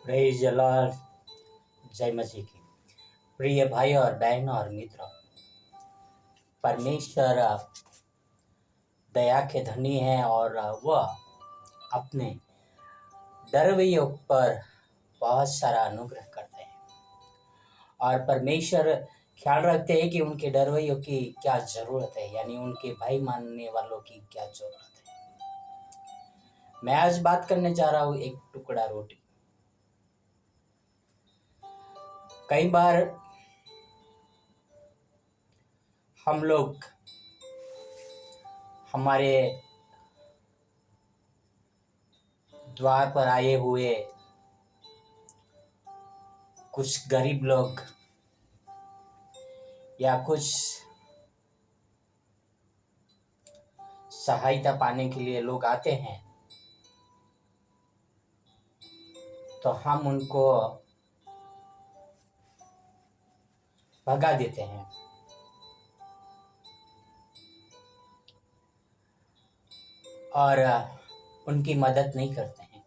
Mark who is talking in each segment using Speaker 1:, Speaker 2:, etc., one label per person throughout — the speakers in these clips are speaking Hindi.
Speaker 1: Praise the Lord. जय मसीह की। प्रिय भाई और बहन और मित्र, परमेश्वर दया के धनी है और वह अपने डरवैयों पर बहुत सारा अनुग्रह करते हैं और परमेश्वर ख्याल रखते हैं कि उनके डरवैयों की क्या जरूरत है, यानी उनके भाई मानने वालों की क्या जरूरत है। मैं आज बात करने जा रहा हूँ एक टुकड़ा रोटी। कई बार हम लोग हमारे द्वार पर आए हुए कुछ गरीब लोग या कुछ सहायता पाने के लिए लोग आते हैं, तो हम उनको भगा देते हैं और उनकी मदद नहीं करते हैं।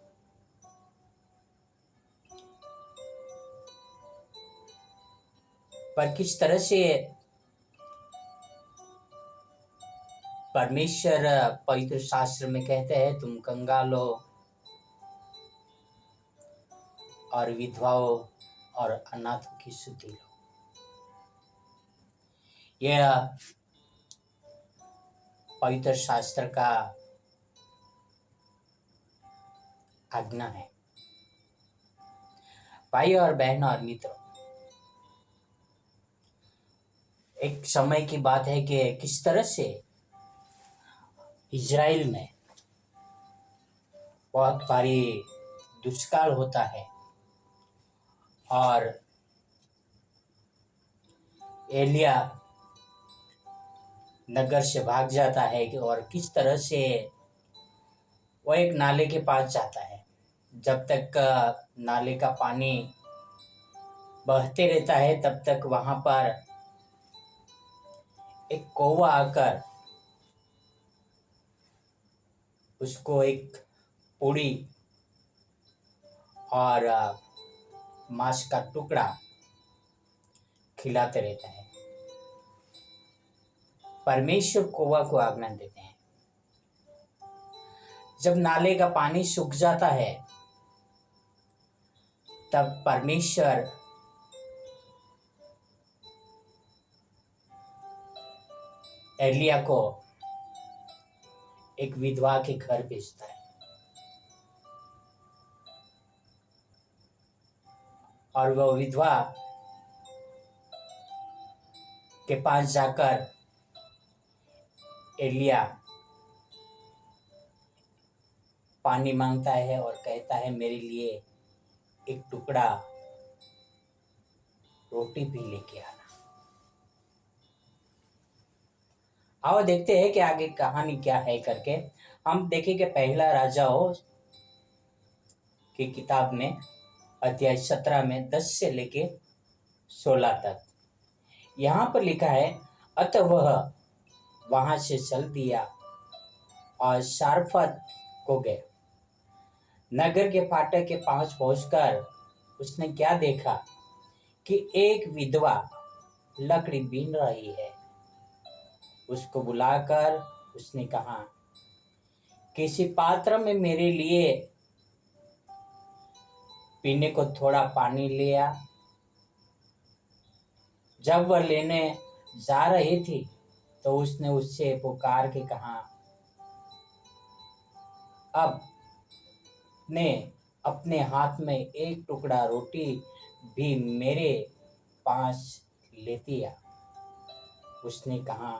Speaker 1: पर किस तरह से परमेश्वर पवित्र शास्त्र में कहते हैं, तुम कंगालों और विधवाओं और अनाथों की सुधि लो। यह पवित्र शास्त्र का आज्ञा है। भाई और बहन और मित्रों, एक समय की बात है कि किस तरह से इज़राइल में बहुत भारी दुष्काल होता है और एलिया नगर से भाग जाता है और किस तरह से वो एक नाले के पास जाता है। जब तक नाले का पानी बहते रहता है तब तक वहां पर एक कौवा आकर उसको एक पूड़ी और मांस का टुकड़ा खिलाते रहता है। परमेश्वर कौवा को आज्ञा देते हैं, जब नाले का पानी सूख जाता है तब परमेश्वर एलिया को एक विधवा के घर भेजता है और वह विधवा के पास जाकर एलिया पानी मांगता है और कहता है, मेरे लिए एक टुकड़ा रोटी भी लेके आना। आओ देखते हैं कि आगे कहानी क्या है करके। हम देखेंगे पहला राजाओं की किताब में अध्याय 17 में 10 से लेके 16 तक। यहाँ पर लिखा है, अतः वह वहां से चल दिया और सारफत को गया। नगर के फाटक के पास पहुंचकर उसने क्या देखा कि एक विधवा लकड़ी बीन रही है। उसको बुलाकर उसने कहा, किसी पात्र में मेरे लिए पीने को थोड़ा पानी ले आ। जब वह लेने जा रही थी तो उसने उससे पुकार के कहा, अब ने अपने हाथ में एक टुकड़ा रोटी भी मेरे पास लेती आ। उसने कहा,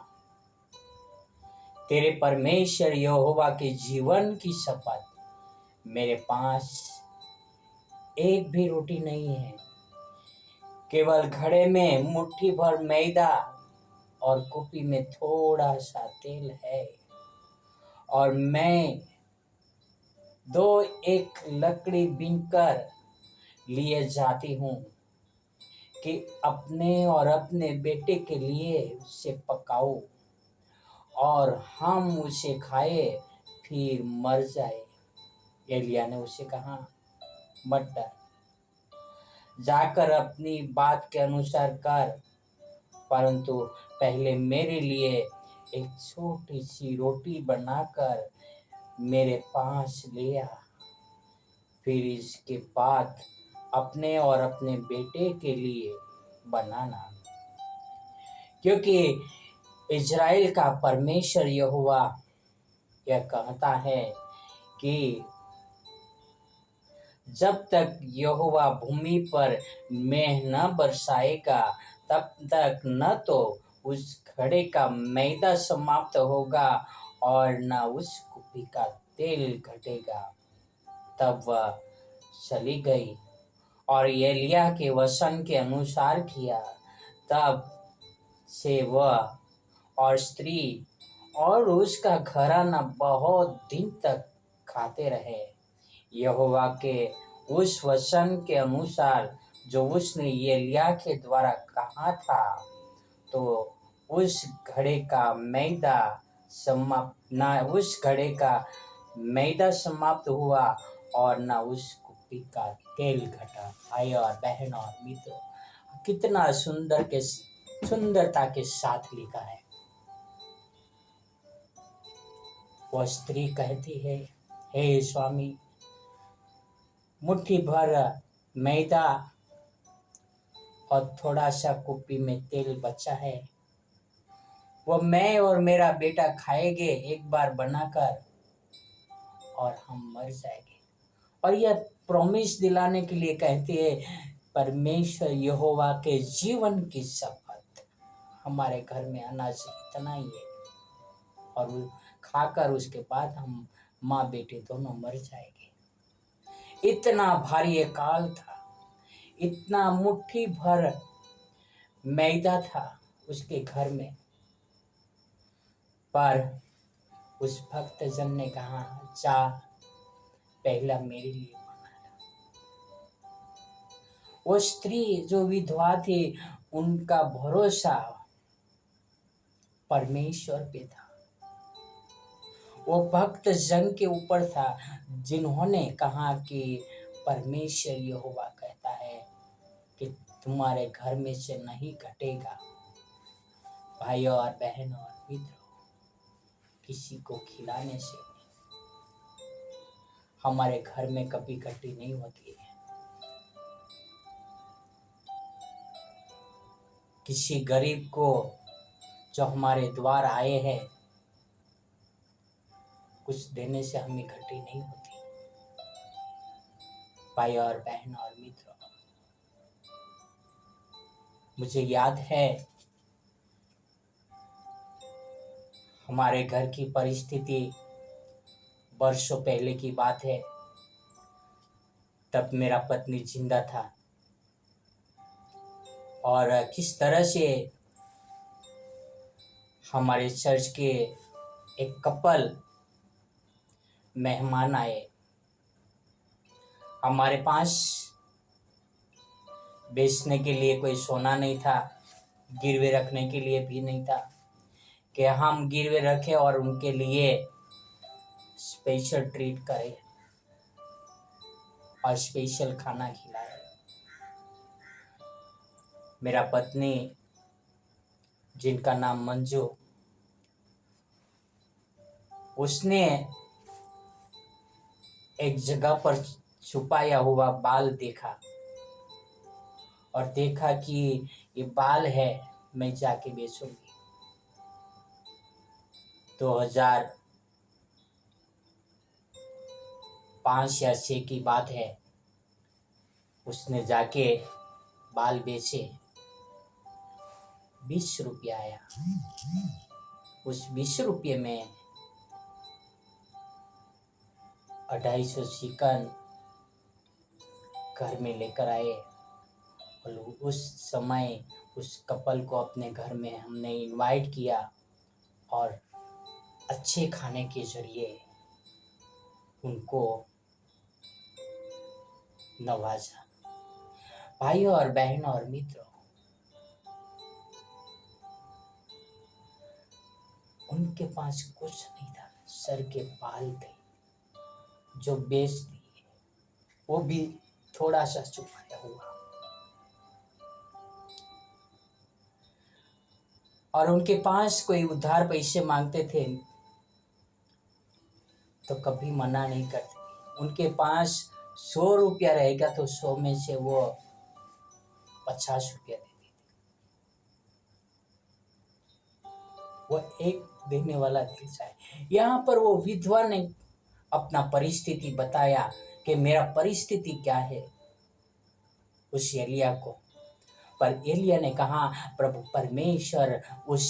Speaker 1: तेरे परमेश्वर यहोवा के जीवन की शपथ, मेरे पास एक भी रोटी नहीं है, केवल घड़े में मुट्ठी भर मैदा और कुपी में थोड़ा सा तेल है, और मैं एक लकड़ी बीनकर लिए जाती हूँ कि अपने और अपने बेटे के लिए उसे पकाऊं और हम उसे खाए फिर मर जाए। एलिया ने उसे कहा, मत डर, जाकर अपनी बात के अनुसार कर, परंतु पहले मेरे लिए एक छोटी सी रोटी बनाकर मेरे पास ले आ। फिर इसके बाद अपने और अपने बेटे के लिए बनाना, क्योंकि इज़राइल का परमेश्वर यहोवा यह कहता है कि जब तक यहोवा भूमि पर मेंह न बरसाएगा तब तक न तो उस घड़े का मैदा समाप्त होगा और न उस कुप्पी का तेल घटेगा। तब वह चली गई और एलिय्याह के वचन के अनुसार किया। तब से वह और स्त्री और उसका घराना बहुत दिन तक खाते रहे, यहोवा के उस वचन के अनुसार जो उसने एलिय्याह के द्वारा कहा था। तो उस घड़े का मैदा समाप्त हुआ और न उस कुप्पी का तेल घटा। भाई और बहन और मित्रों, कितना सुंदरता के साथ लिखा है। वह स्त्री कहती है, हे स्वामी, मुट्ठी भर मैदा और थोड़ा सा कुप्पी में तेल बचा है, वो मैं और मेरा बेटा खाएंगे एक बार बनाकर और हम मर जाएंगे। और यह प्रॉमिस दिलाने के लिए कहती है, परमेश्वर यहोवा के जीवन की शपथ, हमारे घर में अनाज इतना ही है और खाकर उसके बाद हम माँ बेटे दोनों मर जाएंगे। इतना भारी अकाल था, इतना मुट्ठी भर मैदा था उसके घर में, पर उस भक्त जन ने कहा, जा पहला मेरे लिए बना। वो स्त्री जो विधवा थी, उनका भरोसा परमेश्वर पे था, वो भक्त जन के ऊपर था, जिन्होंने कहा कि परमेश्वर यहोवा कहता है कि तुम्हारे घर में से नहीं घटेगा। भाई और बहन और मित्रों, किसी को खिलाने से हमारे घर में कभी घटी नहीं होती है। किसी गरीब को जो हमारे द्वार आए हैं, कुछ देने से हमें घटी नहीं होती। भाई और बहन और मित्रों, मुझे याद है हमारे घर की परिस्थिति वर्षों पहले की बात है। तब मेरा पत्नी जिंदा था और किस तरह से हमारे चर्च के एक कपल मेहमान आए। हमारे पास बेचने के लिए कोई सोना नहीं था, गिरवे रखने के लिए भी नहीं था कि हम गिरवे रखें और उनके लिए स्पेशल ट्रीट करें और स्पेशल खाना खिलाएं। मेरा पत्नी, जिनका नाम मंजू, उसने एक जगह पर छुपाया हुआ बाल देखा और देखा कि ये बाल है, मैं जाके बेचूंगी। 2005 या 6 की बात है। उसने जाके बाल बेचे, 20 रुपया आया। उस 20 रुपये में 250 चिकन घर में लेकर आए और उस समय उस कपल को अपने घर में हमने इनवाइट किया और अच्छे खाने के जरिए उनको नवाजा। भाई और बहन और मित्रों, उनके पास कुछ नहीं था, सर के बाल थे जो बेच दिए, वो भी थोड़ा सा छुपाया हुआ। और उनके पास कोई उधार पैसे मांगते थे तो कभी मना नहीं करते थे। उनके पास 100 रुपया रहेगा तो 100 में से वो 50 रुपया देते थे। वो एक देने वाला दिल है। यहाँ पर वो विधवा ने अपना परिस्थिति बताया कि मेरा परिस्थिति क्या है उस एलिया को। पर एलिया ने कहा प्रभु परमेश्वर उस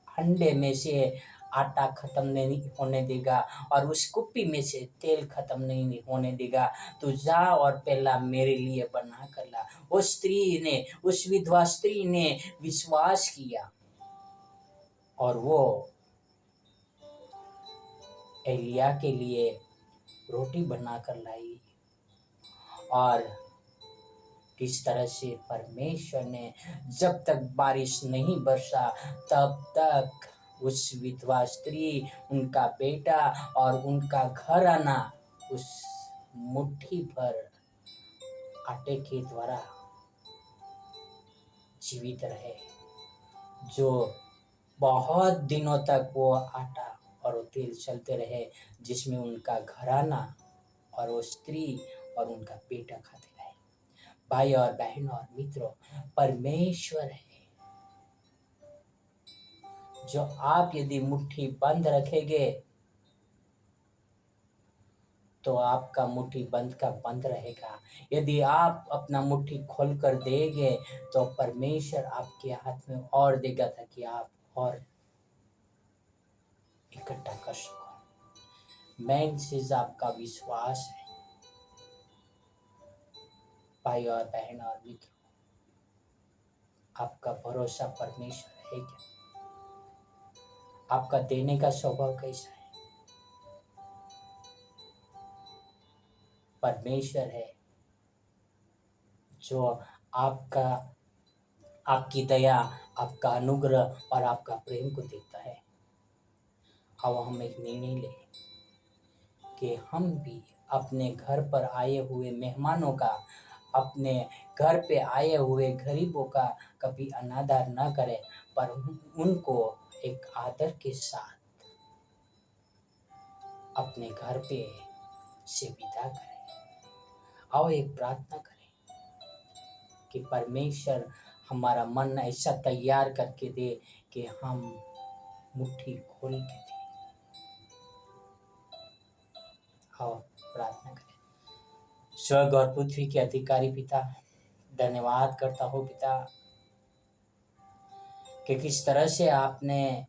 Speaker 1: हंडे में से आटा खत्म नहीं होने देगा और उस कुप्पी में से तेल खत्म नहीं होने देगा। तू जा और पहला मेरे लिए बना कर ला। उस विधवा स्त्री ने विश्वास किया और वो एलिया के लिए रोटी बना कर लाई। और किस तरह से परमेश्वर ने जब तक बारिश नहीं बरसा तब तक उस विधवा स्त्री, उनका बेटा और उनका घर आना उस मुट्ठी भर आटे के द्वारा जीवित रहे, जो बहुत दिनों तक वो आटा और वो तेल चलते रहे, जिसमें उनका घराना और वो स्त्री और उनका बेटा खाते रहे। भाई और बहन और मित्रों, परमेश्वर है जो आप यदि मुट्ठी बंद रखेंगे तो आपका मुट्ठी बंद का बंद रहेगा। यदि आप अपना मुट्ठी खोल कर देंगे तो परमेश्वर आपके हाथ में और देगा ताकि आप और इकट्ठा कर सको। मेन चीज आपका विश्वास है। भाई और बहन और मित्रों, आपका भरोसा परमेश्वर है क्या? आपका देने का स्वभाव कैसा है? परमेश्वर है जो आपकी दया, आपका अनुग्रह और आपका प्रेम को देखता है। अब हम एक निर्णय लें कि हम भी अपने घर पर आए हुए मेहमानों का, अपने घर पे आए हुए गरीबों का कभी अनादर न करें, पर उनको एक आदर के साथ अपने घर पे से विदा करें। आओ एक प्रार्थना करें कि परमेश्वर हमारा मन ऐसा तैयार करके दे कि हम मुट्ठी खोल के दे। आओ प्रार्थना करें। स्वर्ग और पृथ्वी के अधिकारी पिता, धन्यवाद करता हूँ पिता कि किस तरह से आपने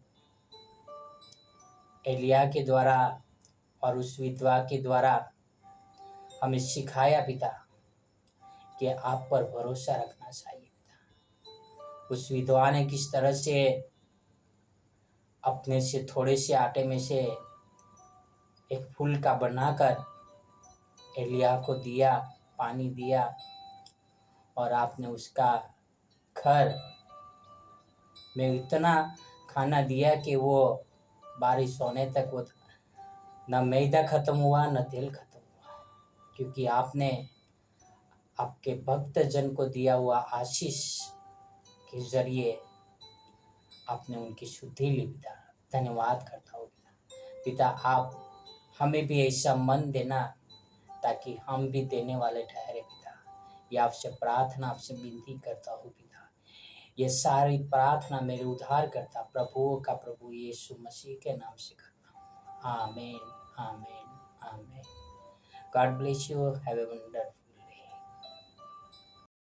Speaker 1: एलिया के द्वारा और उस विधवा के द्वारा हमें सिखाया पिता कि आप पर भरोसा रखना चाहिए पिता। उस विधवा ने किस तरह से अपने से थोड़े से आटे में से एक फूल का बनाकर एलिया को दिया, पानी दिया और आपने उसका घर में इतना खाना दिया कि वो बारिश होने तक वो न मैदा खत्म हुआ न तेल खत्म हुआ, क्योंकि आपने आपके भक्त जन को दिया हुआ आशीष के जरिए आपने उनकी शुद्धि ली पिता। धन्यवाद करता हूँ पिता। आप हमें भी ऐसा मन देना ताकि हम भी देने वाले ठहरे पिता। ये आपसे प्रार्थना, आपसे विनती करता हूँ पिता। ये सारी प्रार्थना मेरे उद्धार करता प्रभु का प्रभु यीशु मसीह के नाम से करता हूँ। आमीन, आमीन, आमीन। God bless you. Have a wonderful